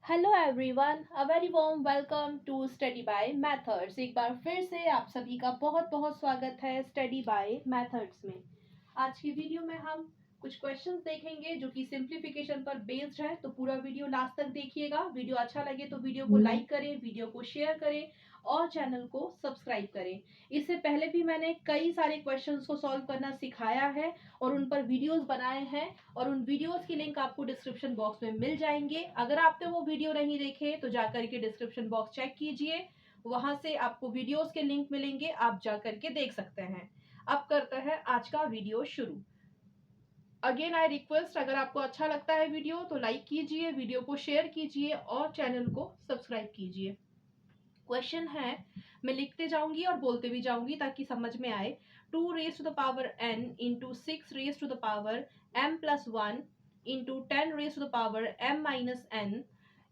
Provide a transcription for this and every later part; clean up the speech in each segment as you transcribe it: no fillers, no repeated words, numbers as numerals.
Hello everyone, a very warm welcome to Study by Methods. एक बार फिर से आप सभी का बहुत बहुत स्वागत है स्टडी बाय मेथड्स में। आज की वीडियो में हम कुछ क्वेश्चंस देखेंगे जो कि सिंप्लीफिकेशन पर बेस्ड है, तो पूरा वीडियो लास्ट तक देखिएगा। वीडियो अच्छा लगे तो वीडियो को लाइक करें, वीडियो को शेयर करें और चैनल को सब्सक्राइब करें। इससे पहले भी मैंने कई सारे क्वेश्चंस को सॉल्व करना सिखाया है और उन पर वीडियोस बनाए हैं और उन वीडियोस की लिंक आपको डिस्क्रिप्शन बॉक्स में मिल जाएंगे। अगर आपने वो वीडियो नहीं देखे तो जाकर के डिस्क्रिप्शन बॉक्स चेक कीजिए, वहां से आपको वीडियोस के लिंक मिलेंगे, आप जाकर के देख सकते हैं। अब करते हैं आज का वीडियो शुरू। अगेन आई रिक्वेस्ट, अगर आपको अच्छा लगता है वीडियो तो लाइक कीजिए, वीडियो को शेयर कीजिए और चैनल को सब्सक्राइब कीजिए। क्वेश्चन है, मैं लिखते जाऊंगी और बोलते भी जाऊंगी ताकि समझ में आए। 2 raise to the power n into 6 raise to the power m plus 1 into 10 raise to the power m minus n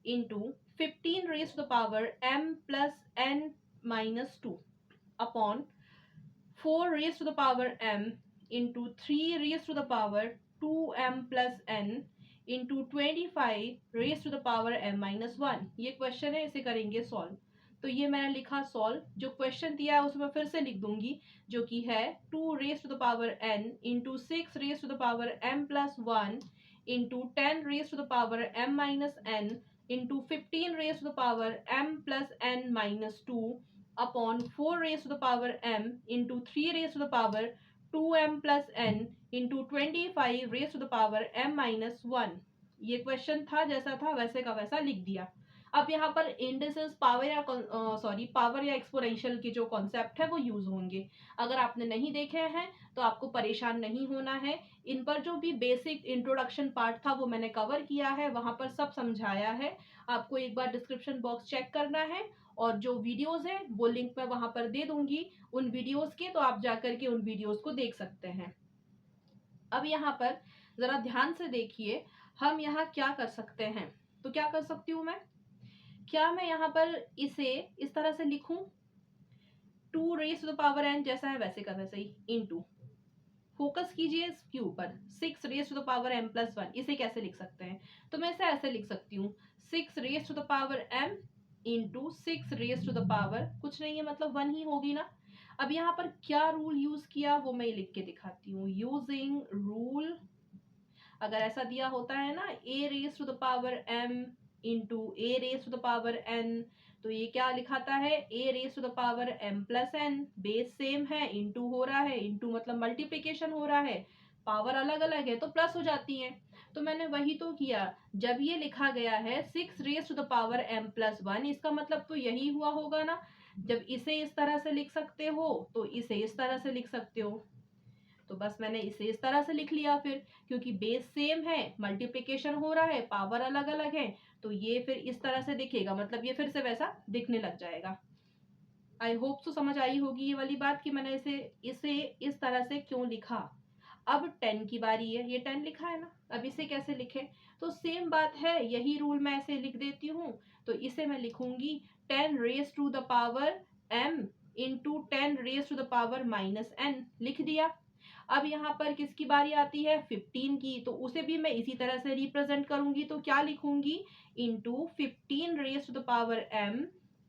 into 15 raise to the power m plus n minus 2 upon 4 raised to the power m into 3 raised to the power 2m plus n into 25 raised to the power m minus 1। ये question है, इसे करेंगे solve. तो ये मैंने लिखा solve, जो question दिया है उसमें फिर से लिख दूंगी, जो कि है 2 raised to the power n into 6 raised to the power m plus 1 into 10 raised to the power m minus n into 15 raised to the power m plus n minus 2 upon 4 raised to the power m into 3 raised to the power 2m plus n into 25 raised to the power m minus 1। ये question था, जैसा था वैसे का वैसा लिख दिया। अब यहाँ पर इंडिसेस पावर या पावर या एक्सपोनेंशियल के जो कॉन्सेप्ट है वो यूज होंगे। अगर आपने नहीं देखे हैं तो आपको परेशान नहीं होना है। इन पर जो भी बेसिक इंट्रोडक्शन पार्ट था वो मैंने कवर किया है, वहां पर सब समझाया है। आपको एक बार डिस्क्रिप्शन बॉक्स चेक करना है और जो वीडियोस है वो लिंक मैं वहां पर दे दूंगी उन वीडियोस के, तो आप जाकर के उन वीडियोस को देख सकते हैं। अब यहाँ पर जरा ध्यान से देखिए, हम यहाँ क्या कर सकते हैं। तो क्या कर सकती हूँ मैं, क्या मैं यहाँ पर इसे इस तरह से लिखूं, 2 raise to the power n जैसा है वैसे का वैसे ही इंटू, फोकस कीजिए इसके ऊपर, 6 raise to the power m plus 1। इसे कैसे लिख सकते हैं, तो मैं इसे ऐसे लिख सकती हूँ, 6 raise to the power m into 6 raise to the power, कुछ नहीं है मतलब 1 ही होगी ना। अब यहाँ पर क्या रूल यूज किया वो मैं लिख के दिखाती हूँ। यूजिंग रूल, अगर ऐसा दिया होता है ना, a raise to the power m into a raise to the power n, तो ये क्या लिखाता है, a raise to the power m plus n। Base same है, इंटू हो रहा है, इंटू मतलब मल्टीप्लीकेशन हो रहा है, पावर अलग अलग है तो प्लस हो जाती है। तो मैंने वही तो किया, जब ये लिखा गया है 6 raise to the power m plus 1, इसका मतलब तो यही हुआ होगा ना। जब इसे इस तरह से लिख सकते हो तो इसे इस तरह से लिख सकते हो। तो बस मैंने इसे इस तरह से लिख लिया फिर, क्योंकि बेस सेम है, मल्टीप्लिकेशन हो रहा है, पावर अलग अलग है, तो ये फिर इस तरह से दिखेगा, मतलब ये फिर से वैसा दिखने लग जाएगा। आई होप तो समझ आई होगी ये वाली बात कि मैंने इसे इसे इस तरह से क्यों लिखा। अब 10 की बारी है, ये 10 लिखा है ना, अब इसे कैसे लिखे, तो सेम बात है, यही रूल मैं ऐसे लिख देती हूँ। तो इसे मैं लिखूंगी 10 raise to the power m into 10 raise to the power minus n, लिख दिया। अब यहाँ पर किसकी बारी आती है, 15 की, तो उसे भी मैं इसी तरह से रिप्रेजेंट करूंगी। तो क्या लिखूंगी, into 15 raise to the power m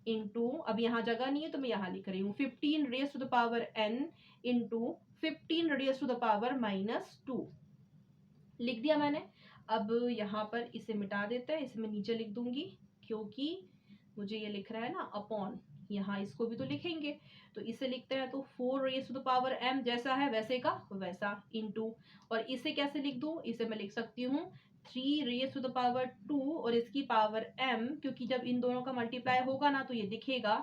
into, अब यहाँ जगह नहीं है तो मैं यहाँ लिख रही हूँ, 15 raise to the power n into 15 raise to the power minus 2, लिख दिया मैंने। अब यहाँ पर इसे मिटा देते हैं, इसे मैं नीचे लिख दूंगी क्योंकि मुझे ये लिख रहा है ना अपॉन, यहाँ इसको भी तो लिखेंगे, तो इसे लिखते हैं तो 4 raise to the power m जैसा है वैसे का वैसा इंटू, और इसे कैसे लिख दूं, इसे मैं लिख सकती हूँ 3 रेज टू द पावर 2 और इसकी पावर m, क्योंकि जब इन दोनों का मल्टीप्लाई होगा ना तो ये दिखेगा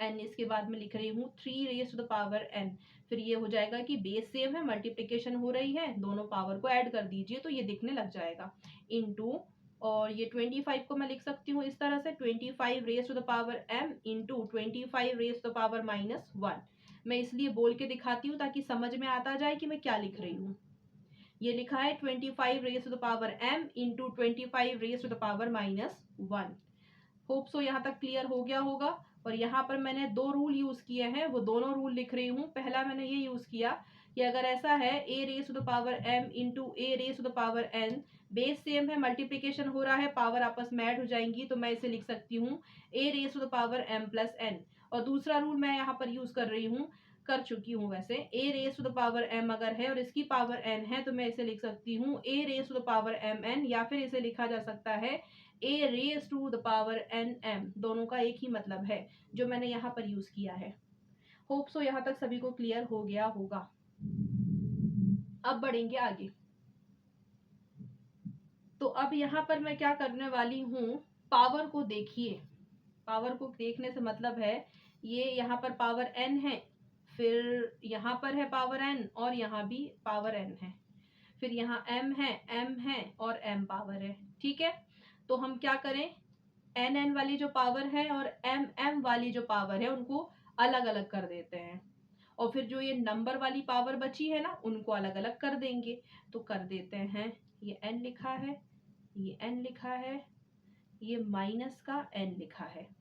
n, इसके बाद में लिख रही हूँ 3 raise to the power n। फिर ये हो जाएगा कि बेस सेम है, मल्टीप्लिकेशन हो रही है, दोनों पावर को ऐड कर दीजिए तो ये दिखने लग जाएगा इंटू, और ये 25 को मैं लिख सकती हूँ इस तरह से, 25 raise to the power m into 25 raise to the power minus 1। मैं इसलिए बोल के दिखाती हूँ ताकि समझ में आता जाए कि मैं क्या लिख रही हूँ। ये लिखा है 25 raise to the power m into 25 raise to the power minus 1। Hope so यहाँ तक क्लियर हो गया होगा। और यहाँ पर मैंने दो रूल यूज किए हैं, वो दोनों रूल लिख रही हूँ। पहला मैंने ये यूज किया कि अगर ऐसा है a raise to the power m into a raise to the power n, base same है, मल्टीप्लीकेशन हो रहा है, पावर आपस में ऐड हो जाएंगी, तो मैं इसे लिख सकती हूँ a raise to the power m plus n। और दूसरा रूल मैं यहाँ पर यूज कर रही हूँ, कर चुकी हूँ वैसे, a raise to the power m अगर है और इसकी पावर n है तो मैं इसे लिख सकती हूँ a raise to the power m n, या फिर इसे लिखा जा सकता है a raise to the power n m। दोनों का एक ही मतलब है जो मैंने यहाँ पर यूज किया है। होप सो यहाँ तक सभी को क्लियर हो गया होगा। अब बढ़ेंगे आगे। तो अब यहाँ पर मैं क्या करने वाली हूँ, पावर को देखिए। पावर को देखने से मतलब है ये यहाँ पर पावर n है, फिर यहाँ पर है पावर n और यहाँ भी पावर n है, फिर यहाँ m है और m पावर है। ठीक है, तो हम क्या करें, n वाली जो पावर है और m वाली जो पावर है उनको अलग अलग कर देते हैं, और फिर जो ये नंबर वाली पावर बची है ना उनको अलग अलग कर देंगे। तो कर देते हैं, ये n लिखा है, ये n लिखा है, ये माइनस का n लिखा है।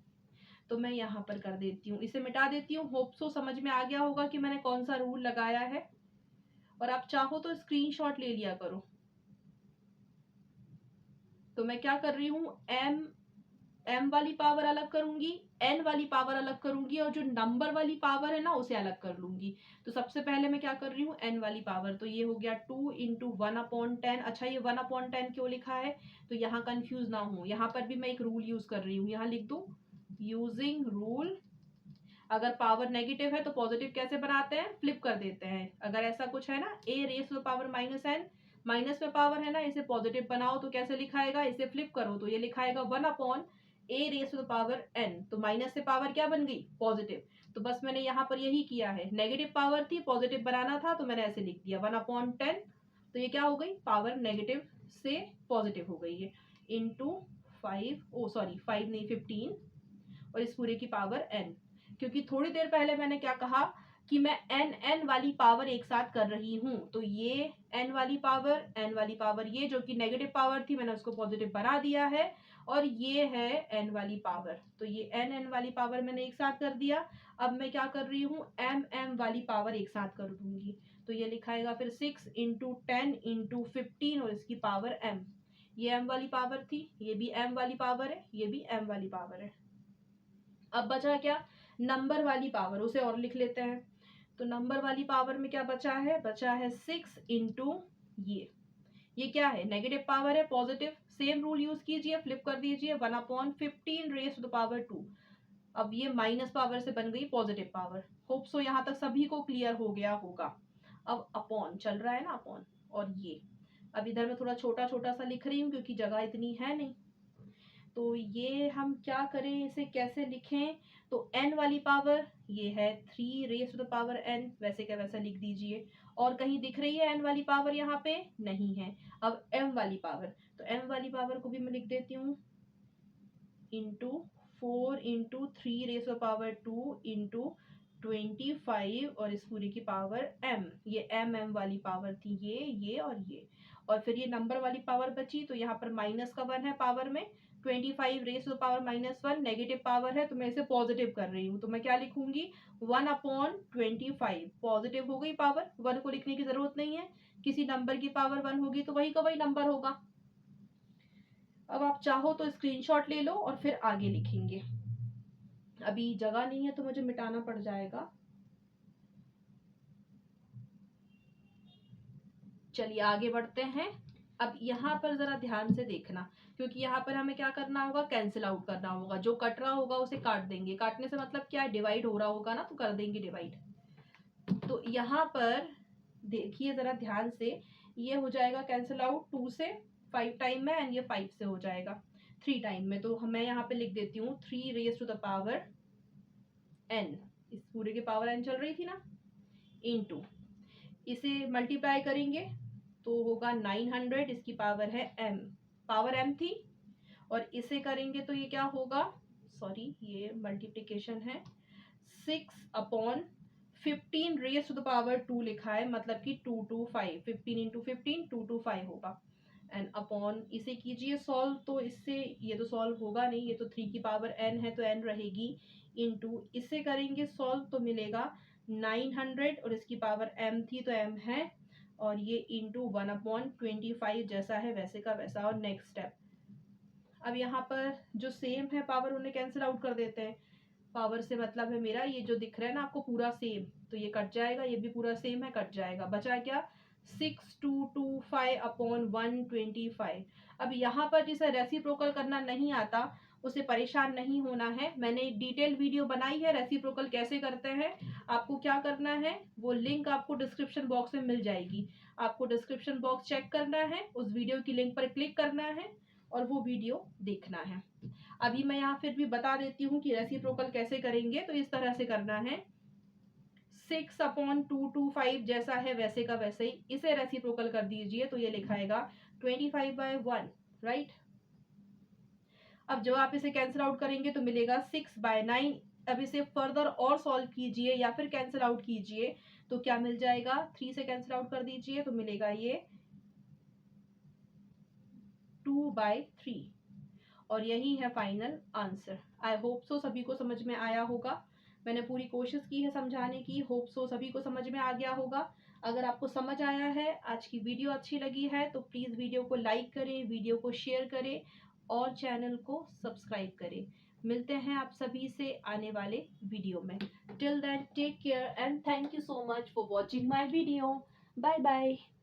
तो मैं यहाँ पर कर देती हूँ, इसे मिटा देती हूँ। होप सो समझ में आ गया होगा कि मैंने कौन सा रूल लगाया है। और आप चाहो तो स्क्रीनशॉट ले लिया करो। तो मैं क्या कर रही हूँ, m वाली पावर अलग करूंगी, n वाली पावर अलग करूंगी, और जो नंबर वाली पावर है ना उसे अलग कर लूंगी। तो सबसे पहले मैं क्या कर रही हूँ, n वाली पावर, तो ये हो गया 2 इंटू 1/10। अच्छा, ये 1/10 क्यों लिखा है, तो यहाँ कंफ्यूज ना हो, यहाँ पर भी मैं एक रूल यूज कर रही हूँ, यहाँ लिख दू यूजिंग रूल। अगर पावर नेगेटिव है तो पॉजिटिव कैसे बनाते हैं, फ्लिप कर देते हैं। अगर ऐसा कुछ है ना, a raise to the power minus n, minus में पावर है ना, इसे पॉजिटिव बनाओ तो कैसे लिखाएगा, इसे फ्लिप करो तो ये लिखाएगा 1/a raise to the power n। तो माइनस से पावर क्या बन गई, पॉजिटिव। तो बस मैंने यहाँ पर यही किया है, नेगेटिव पावर थी, पॉजिटिव बनाना था, तो मैंने ऐसे लिख दिया 1/10। तो ये क्या हो गई, पावर नेगेटिव से पॉजिटिव हो गई है, इंटू 5, ओ सॉरी 5 नहीं 15, और इस पूरे की पावर n। क्योंकि थोड़ी देर पहले मैंने क्या कहा कि मैं n वाली पावर एक साथ कर रही हूं, तो ये n वाली पावर ये जो कि नेगेटिव पावर थी मैंने उसको पॉजिटिव बना दिया है, और ये है n वाली पावर, तो ये n वाली पावर मैंने एक साथ कर दिया। अब मैं क्या कर रही हूँ, m वाली पावर एक साथ कर दूंगी, तो ये लिखाएगा फिर 6 इंटू 10 इंटू 15 और इसकी पावर m। ये m वाली पावर थी, ये भी m वाली पावर है, ये भी m वाली पावर है। अब बचा क्या, नंबर वाली पावर, उसे और लिख लेते हैं। तो नंबर वाली पावर में क्या बचा है, बचा है 6 इंटू ये क्या है, नेगेटिव पावर है, पॉजिटिव, सेम रूल यूज कीजिए, फ्लिप कर दीजिए 1/15 रेस टू द पावर 2। अब ये माइनस पावर से बन गई पॉजिटिव पावर। होप सो यहाँ तक सभी को क्लियर हो गया होगा। अब अपॉन चल रहा है ना, अपॉन, और ये अब इधर मैं थोड़ा छोटा छोटा सा लिख रही हूँ क्योंकि जगह इतनी है नहीं। तो ये हम क्या करें, इसे कैसे लिखें, तो n वाली पावर ये है 3 raise to the power n, वैसे क्या वैसा लिख दीजिए। और कहीं दिख रही है n वाली पावर, यहाँ पे नहीं है। अब m वाली पावर, तो m वाली पावर को भी मैं लिख देती हूँ into 4 into 3 raise to the power 2 into 25, और इस पूरी की पावर m। ये m वाली पावर थी, ये और फिर ये नंबर वाली पावर बची, तो यहाँ पर माइनस का 1 है पावर में, 25 raise to power -1 negative power है, तो मैं इसे पॉजिटिव कर रही हूँ, तो मैं क्या लिखूंगी 1/25। पॉजिटिव हो गई पावर, 1 को लिखने की जरूरत नहीं है, किसी नंबर की पावर 1 होगी तो वही का वही नंबर होगा। अब आप चाहो तो स्क्रीनशॉट ले लो और फिर आगे लिखेंगे। अभी जगह नहीं है तो मुझे मिटाना पड़ जाएगा। चलिए आगे बढ़ते हैं। अब यहाँ पर जरा ध्यान से देखना, क्योंकि यहाँ पर हमें क्या करना होगा, कैंसिल आउट करना होगा। जो कट रहा होगा उसे काट देंगे, काटने से मतलब क्या है, डिवाइड हो रहा होगा ना, तो कर देंगे डिवाइड। तो यहाँ पर देखिए जरा ध्यान से, ये हो जाएगा कैंसिल आउट 2 से 5 टाइम में, एंड ये 5 से हो जाएगा 3 टाइम में। तो मैं यहाँ पे लिख देती हूँ 3 raise to the power n, इस पूरे की पावर n चल रही थी ना, इनटू इसे मल्टीप्लाई करेंगे तो होगा 900, इसकी पावर है m, पावर m थी, और इसे करेंगे तो ये क्या होगा, सॉरी ये मल्टीप्लीकेशन है, 6/15 रेज टू द पावर 2 लिखा है, मतलब कि 225, 15 इंटू 15 225 होगा, एंड अपॉन इसे कीजिए सॉल्व, तो इससे ये तो सॉल्व होगा नहीं, ये तो 3 की पावर n है तो n रहेगी, इंटू इसे करेंगे सॉल्व तो मिलेगा 900, और इसकी पावर m थी तो m है और ये इंटू 1/25 जैसा है वैसे का वैसा। और नेक्स्ट स्टेप, अब यहाँ पर जो सेम है पावर उन्हें कैंसिल आउट कर देते हैं। पावर से मतलब है मेरा ये जो दिख रहा है ना आपको पूरा सेम, तो ये कट जाएगा, ये भी पूरा सेम है, कट जाएगा। बचा क्या, 6225/125। अब यहाँ पर जिसे रेसिप्रोकल करना नहीं आता उसे परेशान नहीं होना है, मैंने एक डिटेल वीडियो बनाई है रेसिप्रोकल कैसे करते हैं। आपको क्या करना है, वो लिंक आपको डिस्क्रिप्शन बॉक्स में मिल जाएगी। आपको डिस्क्रिप्शन बॉक्स चेक करना है, उस वीडियो की लिंक पर क्लिक करना है और वो वीडियो देखना है। अभी मैं यहाँ फिर भी बता देती हूँ कि रेसिप्रोकल कैसे करेंगे। तो इस तरह से करना है, 6/225 जैसा है वैसे का वैसे ही इसे रेसिप्रोकल कर दीजिए, तो ये लिखाएगा 25/1, राइट। अब जब आप इसे कैंसिल आउट करेंगे तो मिलेगा 6/9। अब इसे फर्दर और सॉल्व कीजिए या फिर कैंसिल आउट कीजिए, तो क्या मिल जाएगा, 3 से कैंसिल आउट कर दीजिए तो मिलेगा ये 2/3। और यही है final answer. I hope so सभी को समझ में आया होगा। मैंने पूरी कोशिश की है समझाने की, होप सो सभी को समझ में आ गया होगा। अगर आपको समझ आया है, आज की वीडियो अच्छी लगी है, तो प्लीज़ वीडियो को लाइक करें, वीडियो को शेयर करें और चैनल को सब्सक्राइब करें। मिलते हैं आप सभी से आने वाले वीडियो में। Till then take care and thank you so much for watching my video. Bye bye.